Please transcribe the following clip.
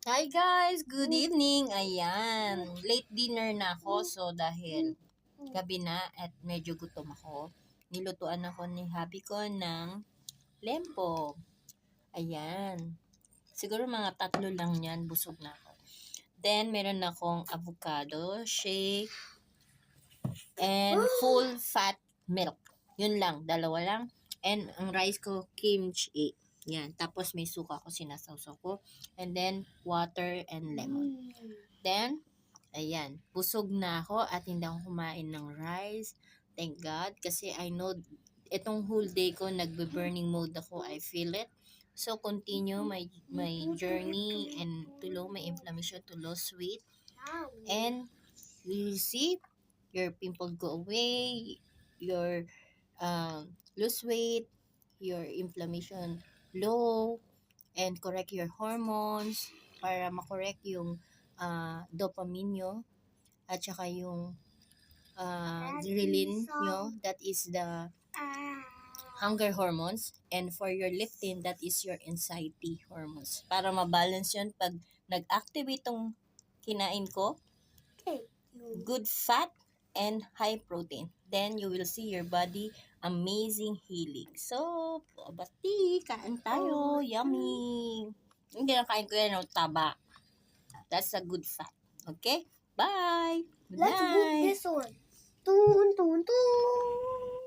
Hi guys! Good evening! Ayan, late dinner na ako so dahil gabi na at medyo gutom ako. Nilutuan ako ni hubby ko ng lempo. Ayan. Siguro mga 3 lang yan, busog na ako. Then, meron akong avocado, shake, and full fat milk. Yun lang, 2 lang. And ang rice ko, kimchi. Yan. Tapos may suka ko, sinasawsaw ko. And then, water and lemon. Then, ayan, busog na ako at hindi ako kumain ng rice. Thank God. Kasi I know, itong whole day ko, nagbe-burning mode ako. I feel it. So, continue my journey and to low my inflammation, to lose weight. And, you will see, your pimple go away, your lose weight, your inflammation low, and correct your hormones para makorek yung dopamine nyo at saka yung ghrelin nyo, that is the hunger hormones, and for your leptin, that is your anxiety hormones. Para mabalance yun pag nag-activate tong kinain ko, good fat and high protein. Then you will see your body amazing healing. So, bati, kain tayo. Yummy! Hindi na kain ko yan, no, taba. That's a good fat. Okay? Bye! Good Let's book night! this one. Toon, toon, toon.